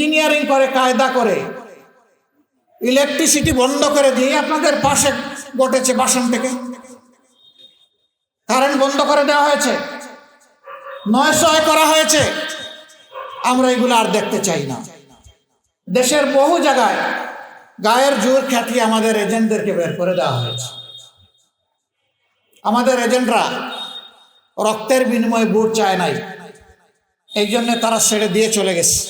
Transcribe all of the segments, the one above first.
Engineering করে কায়দা করে ইলেকট্রিসিটি বন্ধ করে দিয়ে আপনাদের পাশে ঘটেছে বাসন থেকে কারেন্ট বন্ধ করে দেওয়া হয়েছে, নয় করা হয়েছে। আমরা এগুলো আর দেখতে চাই না। দেশের বহু জায়গায় গায়ের জোর খাটিয়ে আমাদের এজেন্টদেরকে বের করে দেওয়া হয়েছে। আমাদের এজেন্টরা রক্তের বিনিময়ে ভোট চায় নাই, এই জন্য তারা ছেড়ে দিয়ে চলে গেছে।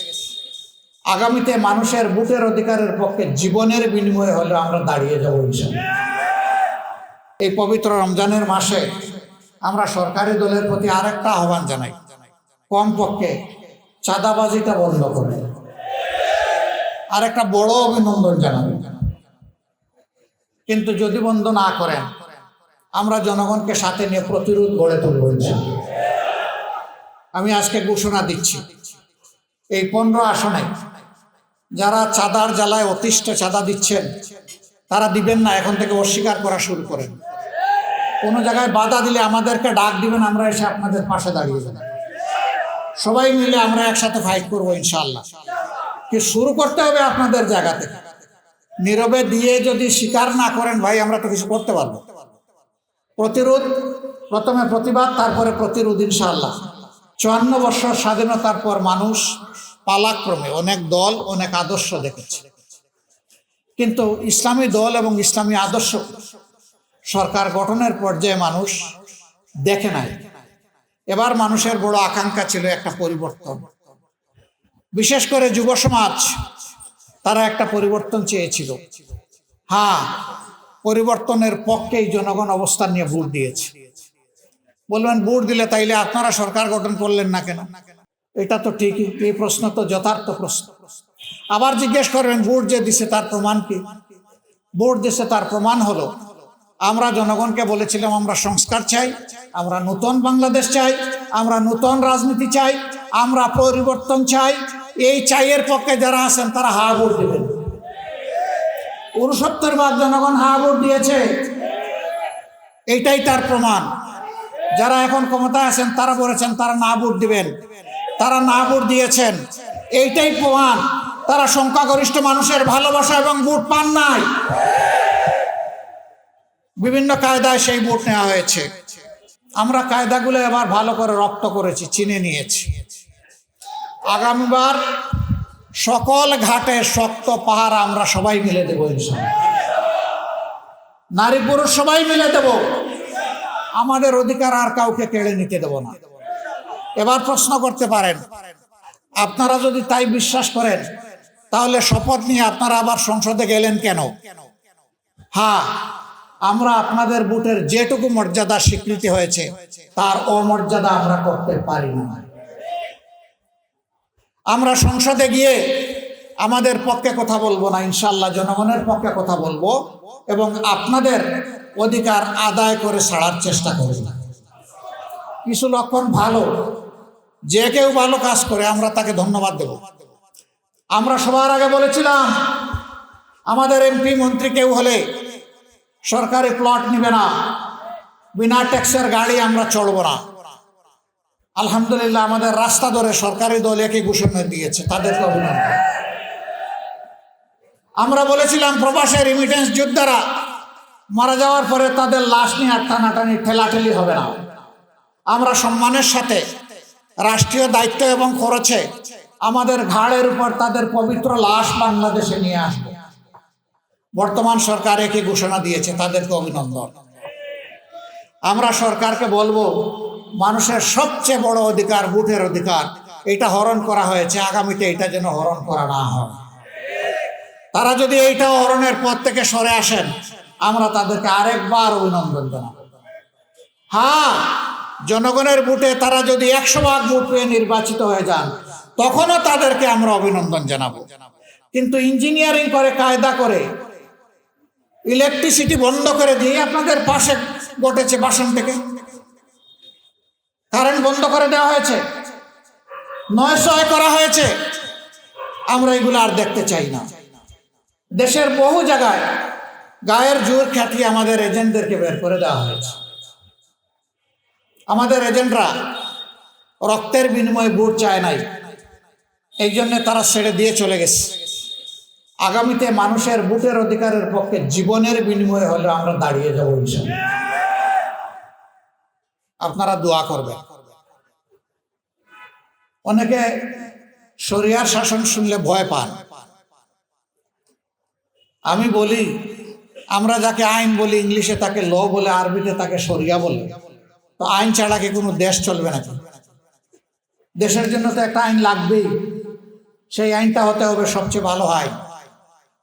আগামীতে মানুষের ভোটের অধিকারের পক্ষে জীবনের বিনিময়ে হলে আমরা দাঁড়িয়ে যাব ইনশাআল্লাহ। এই পবিত্র রমজানের মাসে আমরা সরকারি দলের প্রতি আরেকটা আহ্বান জানাই, কমপক্ষে চাঁদাবাজিটা বন্ধ করে আরেকটা বড় অভিনন্দন জানাবেন। কিন্তু যদি বন্ধ না করেন, আমরা জনগণকে সাথে নিয়ে প্রতিরোধ গড়ে তুলব ইনশাআল্লাহ। আমি আজকে ঘোষণা দিচ্ছি, এই 15 আসনে যারা চাঁদার জ্বালায় অতিষ্ঠ চাঁদা দিচ্ছেন, তারা দিবেন না, এখন থেকে অস্বীকার করা শুরু করেন। কোনো জায়গায় বাধা দিলে আমাদেরকে ডাক দিবেন, আমরা এসে আপনাদের পাশে দাঁড়িয়ে যাব। সবাই মিলে আমরা একসাথে ফাইট করবো ইনশাআল্লাহ। কি শুরু করতে হবে আপনাদের জায়গা থেকে। নীরবে দিয়ে যদি স্বীকার না করেন, ভাই আমরা তো কিছু করতে পারবো। প্রতিরোধ, প্রথমে প্রতিবাদ, তারপরে প্রতিরোধ ইনশাআল্লাহ। 54 বছর স্বাধীনতার পর মানুষ পালাক্রমে অনেক দল, অনেক আদর্শ দেখেছে, কিন্তু ইসলামী দল এবং ইসলামী আদর্শ সরকার গঠনের পর্যায়ে মানুষ দেখে নাই। এবার মানুষের বড় আকাঙ্ক্ষা ছিল একটা পরিবর্তন, বিশেষ করে যুব সমাজ, তারা একটা পরিবর্তন চেয়েছিল। হ্যাঁ, পরিবর্তনের পক্ষেই জনগণ অবস্থান নিয়ে ভোট দিয়েছে। বলবেন ভোট দিলে তাইলে আপনারা সরকার গঠন করলেন না কেন? এটা তো ঠিকই, এই প্রশ্ন তো যথার্থ প্রশ্ন। আবার জিজ্ঞেস করবেন ভোট যে দিছে তার প্রমাণ কি? ভোট দিছে তার প্রমাণ হলো, আমরা জনগণকে বলেছিলাম আমরা সংস্কার চাই, আমরা নতুন বাংলাদেশ চাই, আমরা নতুন রাজনীতি চাই, আমরা পরিবর্তন চাই। এই চাইয়ের পক্ষে যারা আছেন তারা হা ভোট দেবেন। 69% জনগণ হা ভোট দিয়েছে, এইটাই তার প্রমাণ। যারা এখন ক্ষমতায় আছেন তারা বলেছেন তারা না ভোট দিবেন, তারা না ভোট দিয়েছেন, এইটাই প্রমাণ তারা সংখ্যাগরিষ্ঠ মানুষের ভালোবাসা এবং ভোট পান নাই। বিভিন্ন কায়দায় সেই ভোট নেওয়া হয়েছে। আমরা কায়দাগুলো এবার ভালো করে রপ্ত করেছি, চিনে নিয়েছি। আগামীবার সকল ঘাটে শক্ত পাহাড় আমরা সবাই মিলে দেবো ইনশাআল্লাহ। নারী পুরুষ সবাই মিলে দেব। আমাদের অধিকার আর কাউকে কেড়ে নিতে দেব না। এবার প্রশ্ন করতে পারেন, আপনারা যদি তাই বিশ্বাস করেন, তাহলে শপথ নিয়ে আপনারা আবার সংসদে গেলেন কেন? হ্যাঁ, আমরা আপনাদের ভোটের যেটুকু মর্যাদা স্বীকৃতি হয়েছে তার অমর্যাদা আমরা করতে পারি না। আমরা সংসদে গিয়ে আমাদের পক্ষে কথা বলবো না, ইনশাআল্লাহ জনগণের পক্ষে কথা বলবো এবং আপনাদের অধিকার আদায় করে ছাড়ার চেষ্টা করব। কিছু লক্ষণ ভালো, যে কেউ ভালো কাজ করে আমরা তাকে ধন্যবাদ দেব। আমরা সবার আগে বলেছিলাম আমাদের এমপি মন্ত্রী কেউ হলে সরকারি প্লট নিবে না, বিনা ট্যাক্সের গাড়ি আমরা চড়ব না। আলহামদুলিল্লাহ আমাদের রাস্তা ধরে সরকারি দল একই ঘোষণা দিয়েছে, তাদেরকে অভিনন্দন। আমরা বলেছিলাম প্রবাসে রিমিটেন্স যোদ্ধারা মারা যাওয়ার পরে তাদের লাশ নিয়ে টানাটানি ঠেলাঠেলি হবে না। আমরা সম্মানের সাথে রাষ্ট্রীয় দায়িত্ব এবং খরচে আমাদের ঘাড়ের উপর তাদের পবিত্র লাশ বাংলাদেশে নিয়ে আসবে। বর্তমান সরকার একই ঘোষণা দিয়েছে, তাদেরকে অভিনন্দন। আমরা সরকারকে বলবো মানুষের সবচেয়ে বড় অধিকার ভোটের অধিকার, এটা হরণ করা হয়েছে, আগামীতে এটা যেন হরণ করা না হয়। তারা যদি এইটা হরণের পথ থেকে সরে আসেন, আমরা তাদেরকে আরেকবার অভিনন্দন জানাবো। হ্যাঁ, জনগণের ভোটে তারা যদি 100% ভোট পেয়ে নির্বাচিত হয়ে যান, তখনও তাদেরকে আমরা অভিনন্দন জানাবো। কিন্তু ইঞ্জিনিয়ারিং করে কায়দা করে ইলেকট্রিসিটি বন্ধ করে দিয়ে আপনাদের পাশে ঘটেছে বাসন থেকে কারেন্ট বন্ধ করে দেওয়া হয়েছে, 9 করা হয়েছে। আমরা এগুলো আর দেখতে চাই না। দেশের বহু জায়গায় গায়ের জোর খাটিয়ে আমাদের এজেন্টদেরকে বের করে দেওয়া হয়েছে। আমাদের এজেন্টরা রক্তের বিনিময়ে ভোট চায় নাই, এই জন্য তারা ছেড়ে দিয়ে চলে গেছে। আগামীতে মানুষের ভোটের অধিকারের পক্ষে জীবনের বিনিময়ে হলে আমরা দাঁড়িয়ে যাবো ইনশাআল্লাহ। আপনারা দোয়া করবেন। অনেকে শরিয়ার শাসন শুনলে ভয় পান। আমি বলি, আমরা যাকে আইন বলি ইংলিশে তাকে ল বলে, আরবিতে তাকে শরিয়া বলে। তো আইন ছাড়া কি কোনো দেশ চলবে নাকি? দেশের জন্য তো একটা আইন লাগবেই। সেই আইনটা হতে হবে সবচেয়ে ভালো আইন।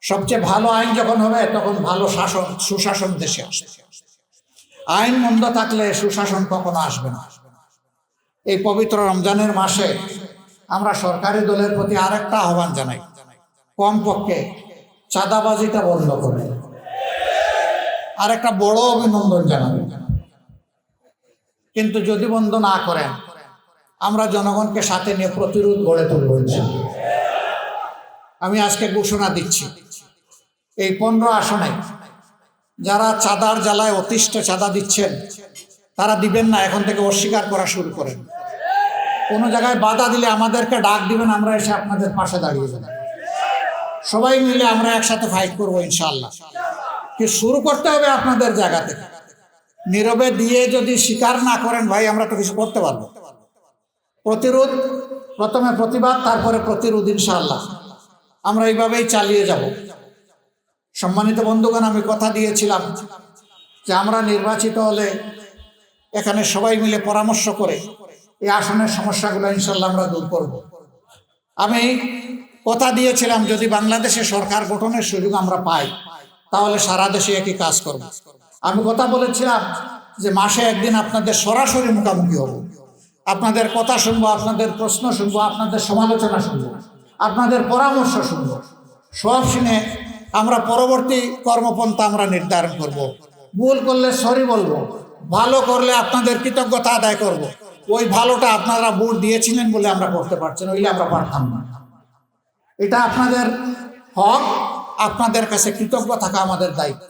সবচেয়ে ভালো আইন যখন হবে তখন ভালো শাসন, সুশাসন দেশে আসবে। আইন মন্দ থাকলে সুশাসন কখনো আসবে না। এই পবিত্র রমজানের মাসে আমরা সরকারি দলের প্রতি আরেকটা আহ্বান জানাই, কমপক্ষে চাঁদাবাজিটা বন্ধ করে। আরেকটা বড় অভিনন্দন জানাই। কিন্তু যদি বন্ধ না করেন, আমরা জনগণকে সাথে নিয়ে প্রতিরোধ গড়ে তুলব ইনশাআল্লাহ। আমি আজকে ঘোষণা দিচ্ছি, এই 15 আসনে যারা চাঁদার জ্বালায় অতিষ্ঠ চাঁদা দিচ্ছেন, তারা দিবেন না। এখন থেকে অস্বীকার করা শুরু করেন। কোনো জায়গায় বাধা দিলে আমাদেরকে ডাক দিবেন, আমরা এসে আপনাদের পাশে দাঁড়িয়ে যাব। সবাই মিলে আমরা একসাথে ফাইট করবো ইনশাআল্লাহ। কি শুরু করতে হবে আপনাদের জায়গা থেকে। নীরবে দিয়ে যদি স্বীকার না করেন, ভাই আমরা তো কিছু করতে পারবো। প্রতিরোধ, প্রথমে প্রতিবাদ, তারপরে প্রতিরোধ ইনশাআল্লাহ। আমরা এইভাবেই চালিয়ে যাব। সম্মানিত বন্ধুগণ, আমি কথা দিয়েছিলাম যে আমরা নির্বাচিত হলে এখানে সবাই মিলে পরামর্শ করে এই আসনের সমস্যাগুলো ইনশাআল্লাহ আমরা দূর করব। আমি কথা দিয়েছিলাম যদি বাংলাদেশে সরকার গঠনের সুযোগ আমরা পাই, তাহলে সারা দেশে একই কাজ করব। আমি কথা বলেছিলাম যে মাসে একদিন আপনাদের সরাসরি মুখোমুখি হব, আপনাদের কথা শুনবো, আপনাদের প্রশ্ন শুনবো, আপনাদের সমালোচনা শুনবো, আপনাদের পরামর্শ শুনবো। সব শুনে আমরা পরবর্তী কর্মপন্থা আমরা নির্ধারণ করব। ভুল করলে সরি বলবো, ভালো করলে আপনাদের কৃতজ্ঞতা আদায় করব। ওই ভালোটা আপনারা ভোট দিয়েছিলেন বলে আমরা করতে পারছি না, ওইলে আমরা পারতাম না। এটা আপনাদের হক, আপনাদের কাছে কৃতজ্ঞ থাকা আমাদের দায়িত্ব।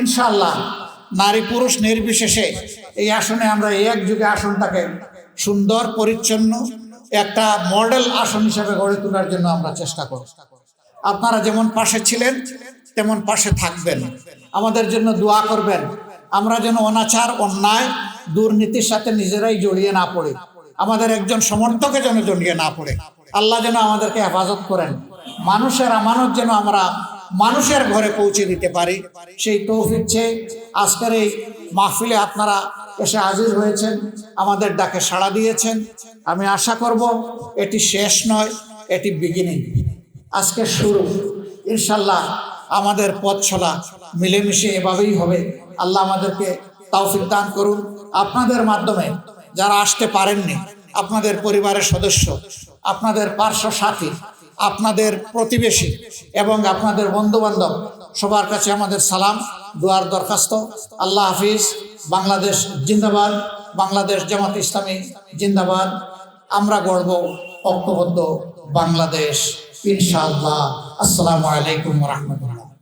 ইনশাআল্লাহ নারী পুরুষ নির্বিশেষে এই আসনে আমরা এক যুগে আসনটাকে সুন্দর পরিচ্ছন্ন একটা মডেল আসন হিসেবে গড়ে তোলার জন্য আমরা চেষ্টা করব। আপনারা যেমন পাশে ছিলেন তেমন পাশে থাকবেন, আমাদের জন্য দোয়া করবেন। আমরা যেন অনাচার, অন্যায়, দুর্নীতির সাথে নিজেরাই জড়িয়ে না পড়ে, আমাদের একজন সমর্থকে যেন জড়িয়ে না পড়ে। আল্লাহ যেন আমাদেরকে হেফাজত করেন। মানুষের আমানত যেন আমরা মানুষের ঘরে পৌঁছে দিতে পারি, সেই তৌফিক চেয়ে আজকের এই মাহফিলে আপনারা এসে হাজির হয়েছেন, আমাদের ডাকে সাড়া দিয়েছেন। আমি আশা করব এটি শেষ নয়, এটি বিগিনিং। আজকে শুরু। ইনশাল্লাহ আমাদের পথ চলা মিলেমিশে এভাবেই হবে। আল্লাহ আমাদেরকে তৌফিক দান করুন। আপনাদের মাধ্যমে যারা আসতে পারেননি, আপনাদের পরিবারের সদস্য, আপনাদের পার্শ্ব সাথী, আপনাদের প্রতিবেশী এবং আপনাদের বন্ধুবান্ধব সবার কাছে আমাদের সালাম, দোয়ার দরখাস্ত। আল্লাহ হাফিজ। বাংলাদেশ জিন্দাবাদ, বাংলাদেশ জামাত ইসলামী জিন্দাবাদ। আমরা গড়ব ঐক্যবদ্ধ বাংলাদেশ ইনশাআল্লাহ। আসসালামু আলাইকুম ওয়া রাহমাতুল্লাহ।